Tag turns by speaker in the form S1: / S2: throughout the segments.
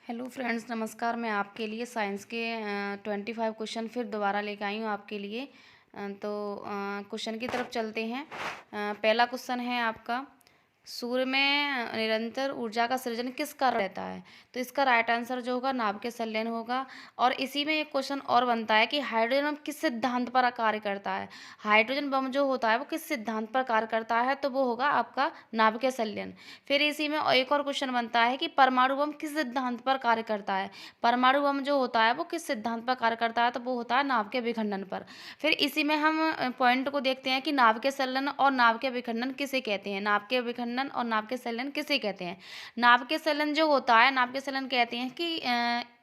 S1: Hello friends, नमस्कार। मैं आपके लिए साइंस के 25 क्वेश्चन फिर दोबारा लेके आई हूँ आपके लिए। क्वेश्चन की तरफ चलते हैं। पहला क्वेश्चन है आपका, सूर्य में निरंतर ऊर्जा का सृजन किस कारण रहता है? तो इसका राइट आंसर जो होगा नाभ के संलयन होगा। और इसी में एक क्वेश्चन और बनता है कि हाइड्रोजन बम किस सिद्धांत पर कार्य करता है? हाइड्रोजन बम जो होता है वो किस सिद्धांत पर कार्य करता है? तो वो होगा आपका नाभ के संलयन। फिर इसी में एक और क्वेश्चन बनता है कि परमाणु बम किस सिद्धांत पर कार्य करता है? परमाणु बम जो होता है वो किस सिद्धांत पर कार्य करता है? तो वो होता है नाभ के विखंडन पर। फिर इसी में हम पॉइंट को देखते हैं कि नाभ के संलयन और नाभ के विखंडन किसे कहते हैं? नाभ के विखंडन और नाभ के संलयन किसे कहते हैं? नाभ के संलयन जो होता है, नाभ के संलयन कहते हैं कि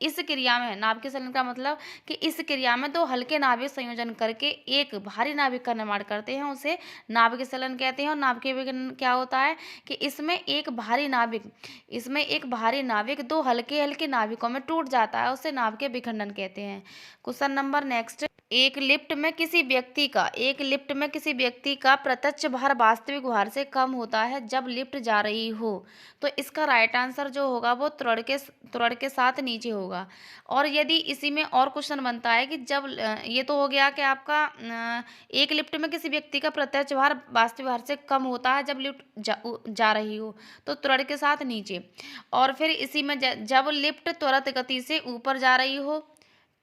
S1: इस क्रिया में, नाभ के संलयन का मतलब कि इस क्रिया में दो हल्के नाभिक संयोजन करके एक भारी नाभिक का निर्माण करते हैं, उसे नाभ के संलयन कहते हैं। और नाभ के विखंडन क्या होता है कि इसमें एक भारी नाभिक दो हल्के हल्के नाभिकों में टूट जाता है, उसे नाभ के विखंडन कहते हैं। क्वेश्चन नंबर नेक्स्ट, एक लिफ्ट में किसी व्यक्ति का प्रत्यक्ष भार वास्तविक भार से कम होता है जब लिफ्ट जा रही हो। तो इसका राइट आंसर जो होगा वो त्वरण के साथ नीचे होगा। और यदि इसी में और क्वेश्चन बनता है कि जब ये तो हो गया कि आपका एक लिफ्ट में किसी व्यक्ति का प्रत्यक्ष भार वास्तविक भार से कम होता है जब लिफ्ट जा रही हो, तो त्वरण के साथ नीचे। और फिर इसी में जब लिफ्ट त्वरित गति से ऊपर जा रही हो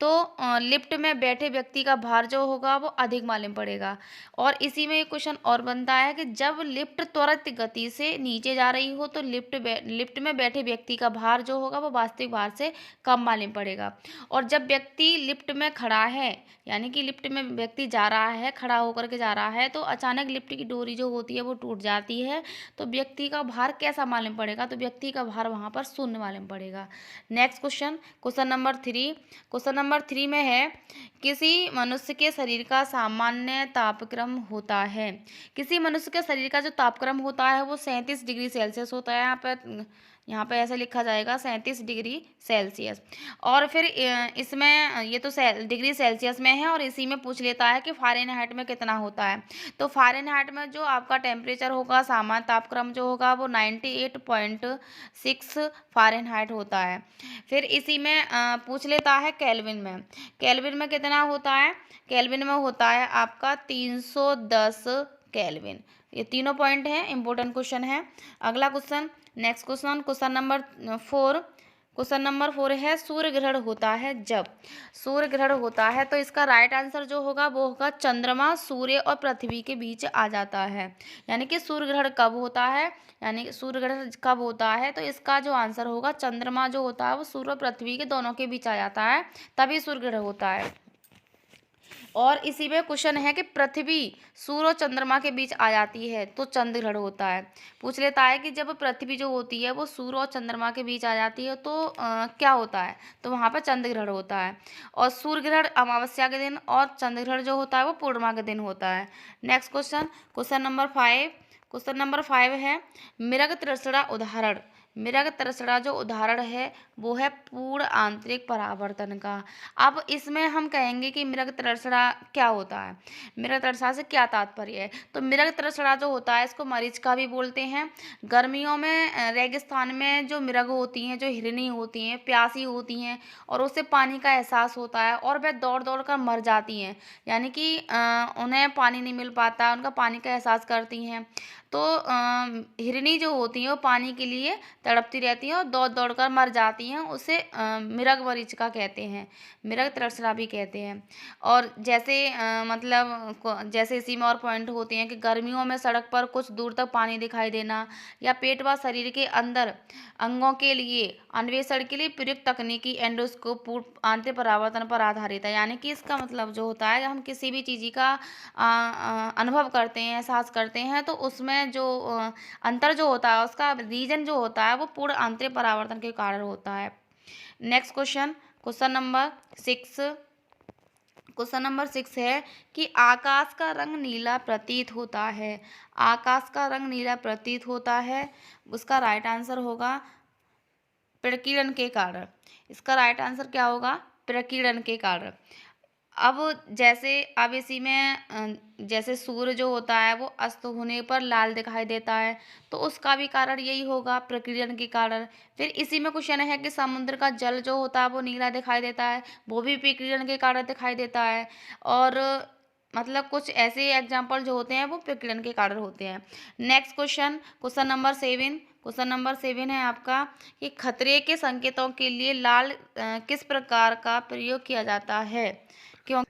S1: तो लिफ्ट में बैठे व्यक्ति का भार जो होगा वो अधिक मालूम पड़ेगा। और इसी में एक क्वेश्चन और बनता है कि जब लिफ्ट त्वरित गति से नीचे जा रही हो तो लिफ्ट में बैठे व्यक्ति का भार जो होगा वो वास्तविक भार से कम मालूम पड़ेगा। और जब व्यक्ति लिफ्ट में खड़ा है, यानी कि लिफ्ट में व्यक्ति जा रहा है, खड़ा होकर के जा रहा है, तो अचानक लिफ्ट की डोरी जो होती है वो टूट जाती है, तो व्यक्ति का भार कैसा मालूम पड़ेगा? तो व्यक्ति का भार वहाँ पर शून्य मालूम पड़ेगा। नेक्स्ट क्वेश्चन, क्वेश्चन नंबर 3 में है, किसी मनुष्य के शरीर का सामान्य तापक्रम होता है। किसी मनुष्य के शरीर का जो तापक्रम होता है वो 37 डिग्री सेल्सियस होता है। यहाँ पे ऐसे लिखा जाएगा 37 डिग्री सेल्सियस। और फिर इसमें ये तो डिग्री सेल्सियस में है, और इसी में पूछ लेता है कि फ़ारेनहाइट में कितना होता है। तो फ़ारेनहाइट में जो आपका टेम्परेचर होगा, सामान्य तापक्रम जो होगा वो 98.6 फ़ारेनहाइट होता है। फिर इसी में पूछ लेता है केल्विन में कितना होता है? केल्विन में होता है आपका 310 केल्विन। ये तीनों पॉइंट हैं, इंपॉर्टेंट क्वेश्चन है। अगला question, next question, question number 4 है, सूर्य ग्रहण होता है जब। सूर्य ग्रहण होता है तो इसका राइट आंसर जो होगा वो होगा चंद्रमा सूर्य और पृथ्वी के बीच आ जाता है। यानी कि सूर्य ग्रहण कब होता है, तो इसका जो आंसर होगा, चंद्रमा जो होता है वो सूर्य और पृथ्वी के दोनों के बीच आ जाता है, तभी सूर्य ग्रहण होता है। और इसी में क्वेश्चन है कि पृथ्वी सूर्य और चंद्रमा के बीच आ जाती है तो चंद्र ग्रहण होता है। पूछ लेता है कि जब पृथ्वी जो होती है वो सूर्य और चंद्रमा के बीच आ जाती है तो क्या होता है? तो वहाँ पर चंद्र ग्रहण होता है। और सूर्य ग्रहण अमावस्या के दिन और चंद्र ग्रहण जो होता है वो पूर्णिमा के दिन होता है। नेक्स्ट क्वेश्चन, क्वेश्चन नंबर 5 है, मृगतृष्णा जो उदाहरण है वो है पूर्ण आंतरिक परावर्तन का। अब इसमें हम कहेंगे कि मृगतृष्णा क्या होता है, मृगतृष्णा से क्या तात्पर्य है? तो मृगतृष्णा जो होता है इसको मरीचिका भी बोलते हैं। गर्मियों में रेगिस्तान में जो मृग होती हैं, जो हिरनी होती हैं, प्यासी होती हैं और उसे पानी का एहसास होता है और वह दौड़ दौड़ कर मर जाती हैं, यानी कि उन्हें पानी नहीं मिल पाता, उनका पानी का एहसास करती हैं। तो हिरनी जो होती हैं वो पानी के लिए तड़पती रहती हैं और दौड़ दौड़ कर मर जाती हैं, उसे मृगमरीचिका कहते हैं, मृगतृष्णा भी कहते हैं। और जैसे जैसे इसी में और पॉइंट होते हैं कि गर्मियों में सड़क पर कुछ दूर तक पानी दिखाई देना, या पेट व शरीर के अंदर अंगों के लिए अन्वेषण के लिए प्रयुक्त तकनीकी एंडोस्कोप आंतरिक परावर्तन पर आधारित है। यानी कि इसका मतलब जो होता है, हम किसी भी चीज़ का अनुभव करते हैं, एहसास करते हैं, तो उसमें जो अंतर जो होता है, उसका रीजन जो होता है वो पूर्ण आंतरिक परावर्तन के कारण होता है। नेक्स्ट क्वेश्चन, क्वेश्चन नंबर 6 है कि आकाश का रंग नीला प्रतीत होता है। आकाश का रंग नीला प्रतीत होता है, उसका राइट आंसर होगा प्रकीर्णन के कारण। इसका राइट आंसर क्या होगा? प्रकीर्णन के कारण। अब अब इसी में जैसे सूर्य जो होता है वो अस्त होने पर लाल दिखाई देता है, तो उसका भी कारण यही होगा, प्रकीर्णन के कारण। फिर इसी में क्वेश्चन है कि समुद्र का जल जो होता है वो नीला दिखाई देता है, वो भी प्रकीर्णन के कारण दिखाई देता है। और मतलब कुछ ऐसे एग्जाम्पल जो होते हैं वो प्रकीर्णन के कारण होते हैं। नेक्स्ट क्वेश्चन, क्वेश्चन नंबर 7 है आपका कि खतरे के संकेतों के लिए लाल किस प्रकार का प्रयोग किया जाता है? क्यों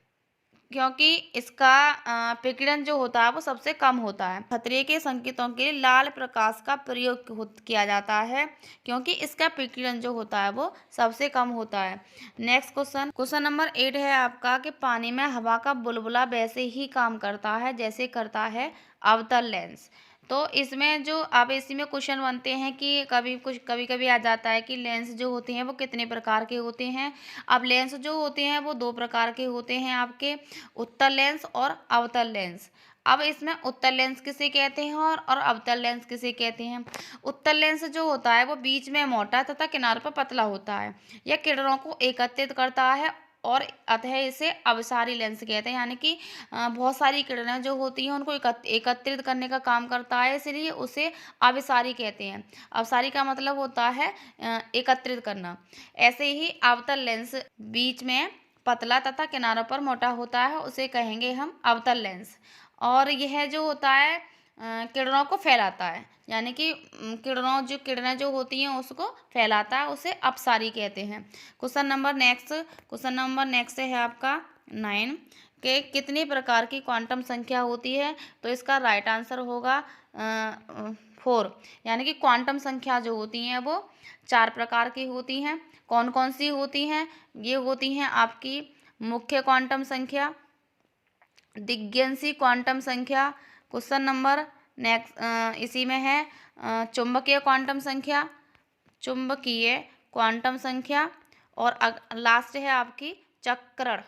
S1: क्योंकि इसका विकिरण जो होता है वो सबसे कम होता है। खतरे के संकेतों के लिए लाल प्रकाश का प्रयोग किया जाता है, क्योंकि इसका विकिरण जो होता है वो सबसे कम होता है। नेक्स्ट क्वेश्चन नंबर 8 है आपका कि पानी में हवा का बुलबुला वैसे ही काम करता है जैसे करता है अवतल लेंस। तो इसमें जो अब इसी में क्वेश्चन बनते हैं कि कभी कभी आ जाता है कि लेंस जो होते हैं वो कितने प्रकार के होते हैं। अब लेंस जो होते हैं वो 2 प्रकार के होते हैं आपके, उत्तल लेंस और अवतल लेंस। अब इसमें उत्तल लेंस किसे कहते हैं और अवतल लेंस किसे कहते हैं? उत्तल लेंस जो होता है वो बीच में मोटा तथा किनारों पर पतला होता है। यह किरणों को एकत्रित करता है और अतः इसे अवसारी लेंस कहते हैं, यानी कि बहुत सारी किरणें जो होती हैं उनको एकत्रित करने का काम करता है, इसलिए उसे अवसारी कहते हैं। अवसारी का मतलब होता है एकत्रित करना। ऐसे ही अवतल लेंस बीच में पतला तथा किनारों पर मोटा होता है, उसे कहेंगे हम अवतल लेंस। और यह जो होता है किरणों को फैलाता है, यानी कि किरणें जो होती हैं उसको फैलाता है, उसे अपसारी कहते हैं। क्वेश्चन नंबर नेक्स्ट है आपका 9 के कितनी प्रकार की क्वांटम संख्या होती है? तो इसका राइट आंसर होगा 4, यानी कि क्वांटम संख्या जो होती हैं वो 4 प्रकार की होती हैं। कौन कौन सी होती हैं? ये होती हैं आपकी मुख्य क्वांटम संख्या, दिग्यंशी क्वांटम संख्या। क्वेश्चन नंबर नेक्स्ट इसी में है चुंबकीय क्वांटम संख्या, चुंबकीय क्वांटम संख्या। और लास्ट है आपकी चक्रण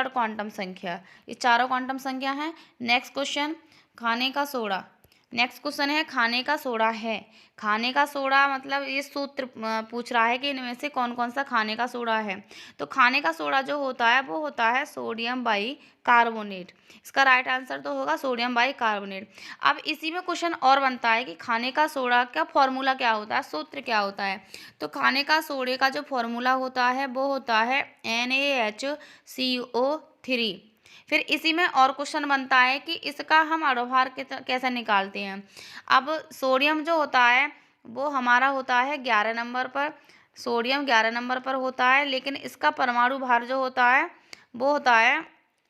S1: क्वांटम संख्या। ये चारों क्वांटम संख्या हैं। नेक्स्ट क्वेश्चन, खाने का सोडा। नेक्स्ट क्वेश्चन है खाने का सोडा है। खाने का सोडा मतलब ये सूत्र पूछ रहा है कि इनमें से कौन कौन सा खाने का सोडा है। तो खाने का सोडा जो होता है वो होता है सोडियम बाई कार्बोनेट। इसका राइट आंसर तो होगा सोडियम बाई कार्बोनेट। अब इसी में क्वेश्चन और बनता है कि खाने का सोडा का फॉर्मूला क्या होता है, सूत्र क्या होता है। तो खाने का सोडे का जो फॉर्मूला होता है वो होता है NaHCO3। फिर इसी में और क्वेश्चन बनता है कि इसका हम अणुभार कैसे निकालते हैं। अब सोडियम जो होता है वो हमारा होता है 11 नंबर पर, सोडियम 11 नंबर पर होता है, लेकिन इसका परमाणु भार जो होता है वो होता है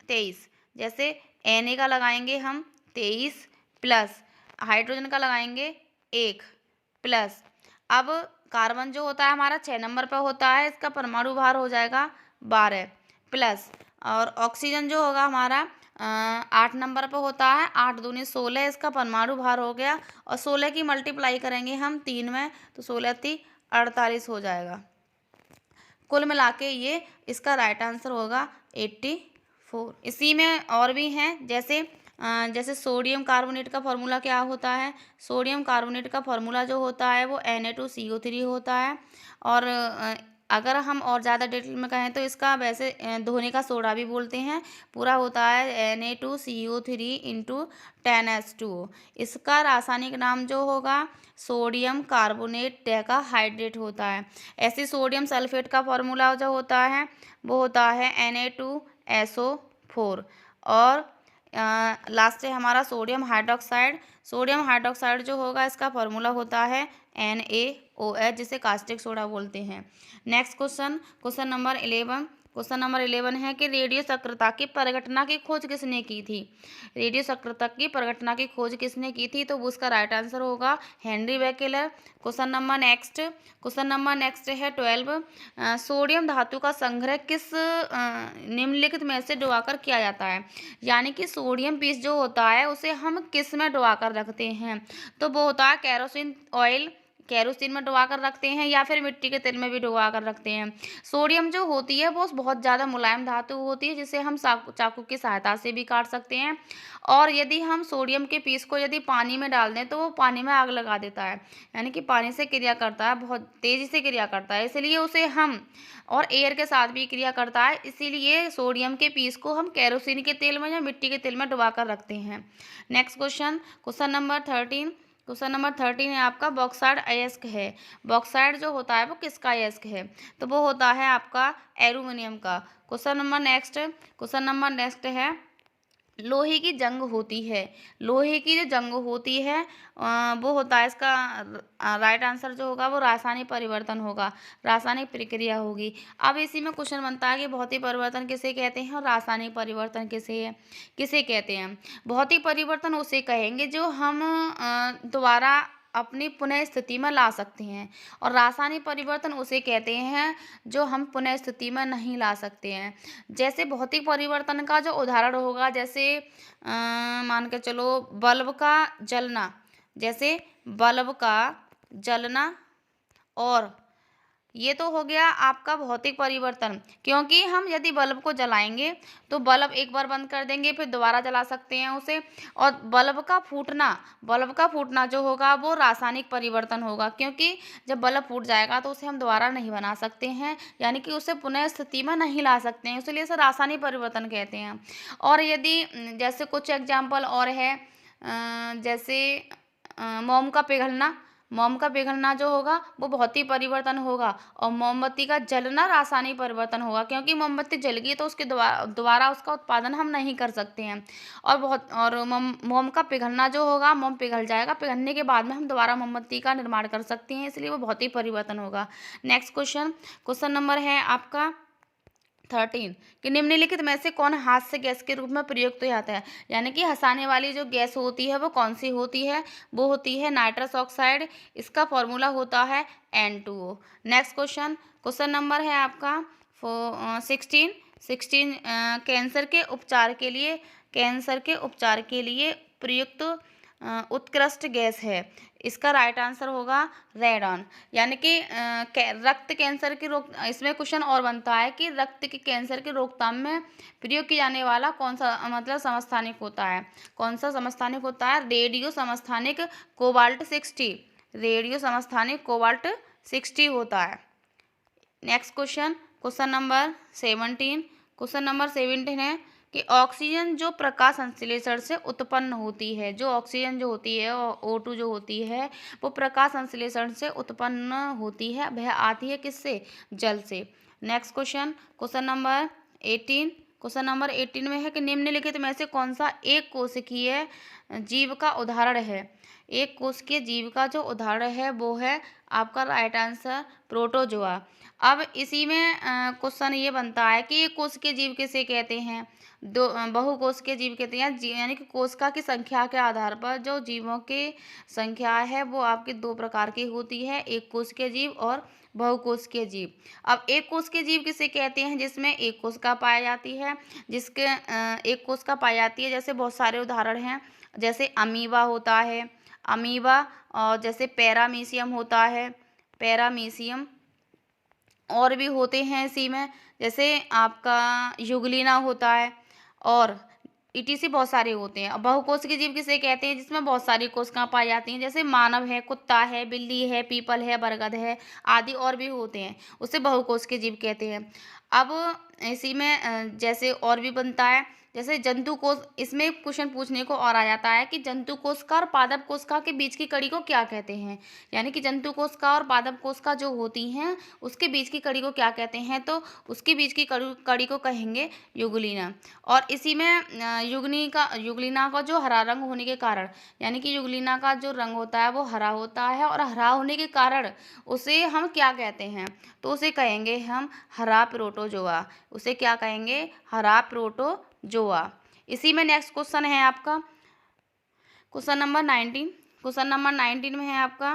S1: 23। जैसे Na का लगाएंगे हम 23 प्लस, हाइड्रोजन का लगाएंगे 1 प्लस। अब कार्बन जो होता है हमारा 6 नंबर पर होता है, इसका परमाणु भार हो जाएगा 12 प्लस। और ऑक्सीजन जो होगा हमारा 8 नंबर पर होता है, 8 दूनी 16, इसका परमाणु भार हो गया। और 16 की मल्टीप्लाई करेंगे हम 3 में, तो 16 × 48 हो जाएगा। कुल मिला के ये इसका राइट आंसर होगा 84। इसी में और भी हैं, जैसे सोडियम कार्बोनेट का फॉर्मूला क्या होता है। सोडियम कार्बोनेट का फॉर्मूला जो होता है वो Na2CO3 होता है। और अगर हम और ज़्यादा डिटेल में कहें तो इसका वैसे धोने का सोडा भी बोलते हैं, पूरा होता है Na2CO3 × 10H2O। इसका रासायनिक नाम जो होगा सोडियम कार्बोनेट डेकाहाइड्रेट होता है। ऐसे सोडियम सल्फेट का फॉर्मूला जो होता है वो होता है Na2SO4। और लास्ट है हमारा सोडियम हाइड्रोक्साइड। सोडियम हाइड्रोक्साइड जो होगा इसका फॉर्मूला होता है NaOH, जिसे कास्टिक सोडा बोलते हैं। नेक्स्ट क्वेश्चन नंबर 11 है कि रेडियो सक्रियता की परिघटना की खोज किसने की थी। रेडियो सक्रियता की परिघटना की खोज किसने की थी, तो उसका राइट आंसर होगा हेनरी बेकेलर। क्वेश्चन नंबर नेक्स्ट है 12। सोडियम धातु का संग्रह किस निम्नलिखित में से डुबाकर किया जाता है। यानी कि सोडियम पीस जो होता है उसे हम किस में डुबाकर रखते हैं, तो वो होता है केरोसिन में डुबा कर रखते हैं या फिर मिट्टी के तेल में भी डुबा कर रखते हैं। सोडियम जो होती है वो बहुत ज़्यादा मुलायम धातु होती है, जिसे हम चाकू की सहायता से भी काट सकते हैं। और यदि हम सोडियम के पीस को यदि पानी में डाल दें तो वो पानी में आग लगा देता है, यानी कि पानी से क्रिया करता है, बहुत तेज़ी से क्रिया करता है, इसलिए उसे हम और एयर के साथ भी क्रिया करता है, इसीलिए सोडियम के पीस को हम केरोसिन के तेल में या मिट्टी के तेल में डुबा कर रखते हैं। नेक्स्ट क्वेश्चन, क्वेश्चन नंबर 13 है आपका, बॉक्साइड अयस्क है। बॉक्साइड जो होता है वो किसका अयस्क है? तो वो होता है आपका एल्यूमिनियम का। क्वेश्चन नंबर नेक्स्ट है, लोहे की जंग होती है। लोहे की जो जंग होती है वो होता है, इसका राइट आंसर जो होगा वो रासायनिक परिवर्तन होगा, रासायनिक प्रक्रिया होगी। अब इसी में क्वेश्चन बनता है कि भौतिक परिवर्तन किसे कहते हैं और रासायनिक परिवर्तन किसे कहते हैं। भौतिक परिवर्तन उसे कहेंगे जो हम दोबारा अपनी पुनः स्थिति में ला सकते हैं, और रासायनिक परिवर्तन उसे कहते हैं जो हम पुनः स्थिति में नहीं ला सकते हैं। जैसे भौतिक परिवर्तन का जो उदाहरण होगा, जैसे मान के चलो बल्ब का जलना, जैसे बल्ब का जलना, और ये तो हो गया आपका भौतिक परिवर्तन, क्योंकि हम यदि बल्ब को जलाएंगे तो बल्ब एक बार बंद कर देंगे फिर दोबारा जला सकते हैं उसे। और बल्ब का फूटना जो होगा वो रासायनिक परिवर्तन होगा, क्योंकि जब बल्ब फूट जाएगा तो उसे हम दोबारा नहीं बना सकते हैं, यानी कि उसे पुनः स्थिति में नहीं ला सकते हैं, इसलिए इसे रासायनिक परिवर्तन कहते हैं। और यदि जैसे कुछ एग्जाम्पल और है, जैसे मोम का पिघलना जो होगा वो भौतिक परिवर्तन होगा, और मोमबत्ती का जलना रासायनिक परिवर्तन होगा, क्योंकि मोमबत्ती जल गई तो उसके दोबारा उसका उत्पादन हम नहीं कर सकते हैं। और मोम का पिघलना जो होगा, मोम पिघल जाएगा, पिघलने के बाद में हम दोबारा मोमबत्ती का निर्माण कर सकते हैं, इसलिए वो भौतिक परिवर्तन होगा। नेक्स्ट क्वेश्चन नंबर है आपका 13 कि निम्नलिखित में से कौन हास्य गैस के रूप में प्रयुक्त होता है, यानी कि हंसाने वाली जो गैस होती है वो कौन सी होती है? वो होती है नाइट्रस ऑक्साइड, इसका फॉर्मूला होता है N2O। नेक्स्ट क्वेश्चन नंबर है आपका 16 कैंसर के उपचार के लिए प्रयुक्त उत्कृष्ट गैस है, इसका राइट आंसर होगा रेडॉन। यानी कि रक्त कैंसर की रोक, इसमें क्वेश्चन और बनता है कि रक्त के कैंसर की रोकथाम में प्रयोग किया जाने वाला कौन सा मतलब समस्थानिक होता है? कौन सा समस्थानिक होता है? रेडियो समस्थानिक कोबाल्ट 60, रेडियो समस्थानिक कोबाल्ट 60 होता है। नेक्स्ट क्वेश्चन नंबर 17 है कि ऑक्सीजन जो प्रकाश संश्लेषण से उत्पन्न होती है, जो ऑक्सीजन जो होती है O2 जो होती है वो प्रकाश संश्लेषण से उत्पन्न होती है, वह आती है किससे? जल से। नेक्स्ट क्वेश्चन नंबर 18 में है कि निम्नलिखित में से कौन सा एक कोशिकीय जीव का उदाहरण है? एक कोशिकीय जीव का जो उदाहरण है वो है आपका राइट आंसर प्रोटोजोआ। अब इसी में क्वेश्चन ये बनता है कि एक कोशिकीय जीव किसे कहते हैं? बहुकोशिकीय जीव कहते हैं, यानी कि कोशिका की संख्या के आधार पर जो जीवों की संख्या है वो आपकी दो प्रकार की होती है, एक कोशिकीय जीव और बहुकोशिकीय जीव। अब एक कोशिकीय जीव किसे कहते हैं? जिसमें एक कोशिका पाई जाती है, एक कोशिका पाई जाती है, जैसे बहुत सारे उदाहरण हैं, जैसे अमीबा होता है, और जैसे पैरामीशियम होता है, पैरामीशियम, और भी होते हैं इसी में, जैसे आपका युगलिना होता है, और ईटीसी बहुत सारे होते हैं। अब बहुकोशिकीय जीव किसे कहते हैं? जिसमें बहुत सारी कोशिकाएं पाई जाती हैं, जैसे मानव है, कुत्ता है, बिल्ली है, पीपल है, बरगद है आदि, और भी होते हैं, उसे बहुकोशिकीय जीव कहते हैं। अब इसी में जैसे और भी बनता है, जैसे जंतु कोश, इसमें क्वेश्चन पूछने को और आ जाता है कि जंतु कोशिका और पादप कोशिका के बीच की कड़ी को क्या कहते हैं? यानी कि जंतु कोशिका और पादप कोशिका जो होती हैं उसके बीच की कड़ी को क्या कहते हैं? तो उसके बीच की कड़ी को कहेंगे युगलिना। और इसी में युगलिना का जो हरा रंग होने के कारण, यानी कि युगलिना का जो रंग होता है वो हरा होता है, और हरा होने के कारण उसे हम क्या कहते हैं? तो उसे कहेंगे हम हरा प्रोटोजोआ। उसे क्या कहेंगे? हरा प्रोटोजोआ। इसी में नेक्स्ट क्वेश्चन है आपका क्वेश्चन नंबर 19 में है आपका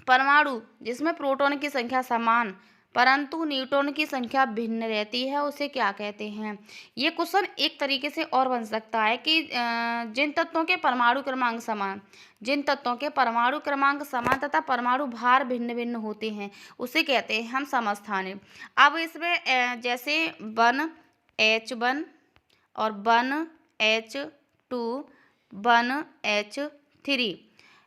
S1: परमाणु जिसमें प्रोटॉन की संख्या समान परंतु न्यूट्रॉन की संख्या भिन्न रहती है, उसे क्या कहते हैं। ये क्वेश्चन एक तरीके से और बन सकता है कि जिन तत्वों के परमाणु क्रमांक समान, जिन तत्वों के परमाणु क्रमांक समान तथा परमाणु भार भिन्न भिन्न होते हैं, उसे कहते हैं हम समस्थानिक। अब इसमें जैसे 1H1 और 1H2 1H3,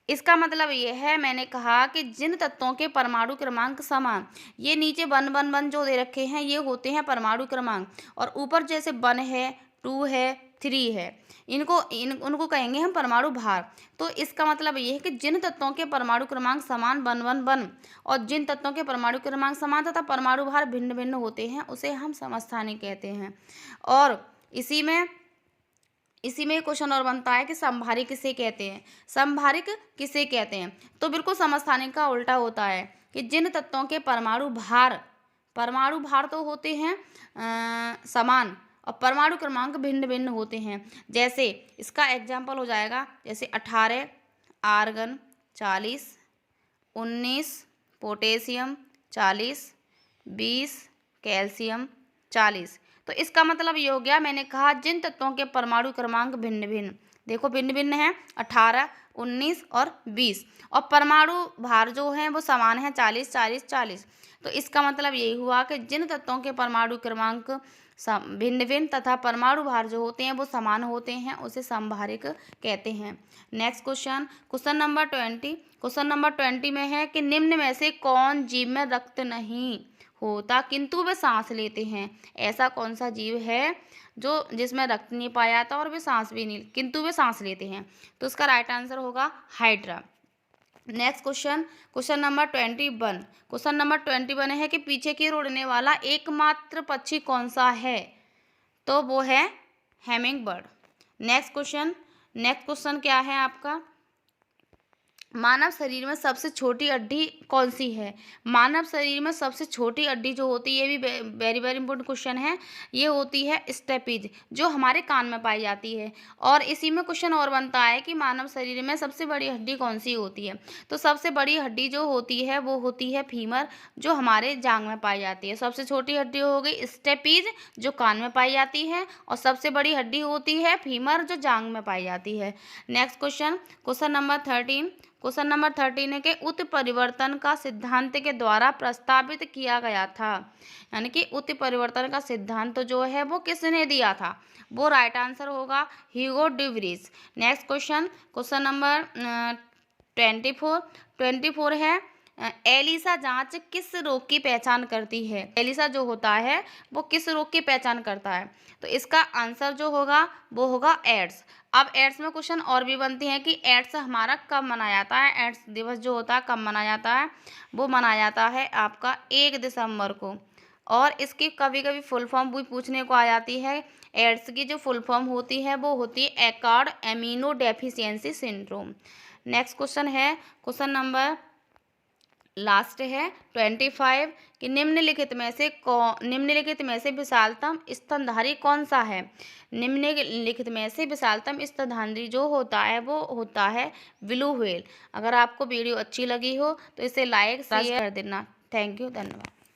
S1: इसका मतलब ये है, मैंने कहा कि जिन तत्वों के परमाणु क्रमांक समान, ये नीचे 1 जो दे रखे हैं ये होते हैं परमाणु क्रमांक, और ऊपर जैसे 1 है, 2 है, 3 है, उनको कहेंगे हम परमाणु भार। तो इसका मतलब ये है कि जिन तत्वों के परमाणु क्रमांक समान 1 और जिन तत्वों के परमाणु क्रमांक समान तथा परमाणु भार भिन्न भिन्न होते हैं, उसे हम समस्थानिक कहते हैं। और इसी में क्वेश्चन और बनता है कि समभारिक किसे कहते हैं, समभारिक किसे कहते हैं। तो बिल्कुल समस्थानिक का उल्टा होता है कि जिन तत्वों के परमाणु भार तो होते हैं समान और परमाणु क्रमांक भिन्न भिन्न होते हैं। जैसे इसका एग्जाम्पल हो जाएगा, जैसे 18 आर्गन 40, 19 पोटेशियम 40, 20 कैल्शियम 40। तो इसका मतलब ये हो गया, मैंने कहा जिन तत्वों के परमाणु क्रमांक भिन्न भिन्न, देखो भिन्न भिन्न है 18, 19 और 20, और परमाणु भार जो है वो समान है 40 40 40। तो इसका मतलब यही हुआ कि जिन तत्वों के परमाणु क्रमांक भिन्न भिन्न तथा परमाणु भार जो होते हैं वो समान होते हैं, उसे समभारिक कहते हैं। Next question number 20। Question number 20 में है कि निम्न में से कौन जीव में रक्त नहीं होता किंतु वे सांस लेते हैं। ऐसा कौन सा जीव है जो जिसमें रक्त नहीं पाया जाता और वे सांस भी नहीं, किंतु वे सांस लेते हैं। तो इसका राइट आंसर होगा hydra. Next question number 21। Question number 21 है कि पीछे की ओर उड़ने वाला एकमात्र पक्षी कौन सा है। तो वो है हैमिंग बर्ड। नेक्स्ट क्वेश्चन क्या है आपका, मानव शरीर में सबसे छोटी हड्डी कौन सी है। मानव शरीर में सबसे छोटी हड्डी जो होती है, ये भी वेरी वेरी इंपॉर्टेंट क्वेश्चन है, ये होती है स्टेपीज, जो हमारे कान में पाई जाती है। और इसी में क्वेश्चन और बनता है कि मानव शरीर में सबसे बड़ी हड्डी कौन सी होती है। तो सबसे बड़ी हड्डी जो होती है वो होती है फीमर, जो हमारे जांघ में पाई जाती है। सबसे छोटी हड्डी हो गई स्टेपीज, जो कान में पाई जाती है, और सबसे बड़ी हड्डी होती है फीमर, जो जांघ में पाई जाती है। Next question number 13। Question number 13 है कि उत्परिवर्तन का सिद्धांत के द्वारा प्रस्तावित किया गया था, यानी कि उत्परिवर्तन का सिद्धांत जो है वो किसने दिया था। वो राइट आंसर होगा Hugo de Vries. Next question number 24 है एलिसा जांच किस रोग की पहचान करती है। एलिसा जो होता है वो किस रोग की पहचान करता है। तो इसका आंसर जो होगा वो होगा एड्स। अब एड्स में क्वेश्चन और भी बनते हैं कि एड्स हमारा कब मनाया जाता है। एड्स दिवस जो होता है कब मनाया जाता है, वो मनाया जाता है आपका 1 दिसंबर को। और इसकी कभी कभी फुल फॉर्म भी पूछने को आ जाती है। एड्स की जो फुल फॉर्म होती है वो होती है acquired immuno deficiency syndrome. Next question number last है 25 कि निम्नलिखित में से विशालतम स्तनधारी कौन सा है। निम्नलिखित में से विशालतम स्तनधारी जो होता है वो होता है ब्लू व्हेल। अगर आपको वीडियो अच्छी लगी हो तो इसे लाइक शेयर कर देना। थैंक यू, धन्यवाद।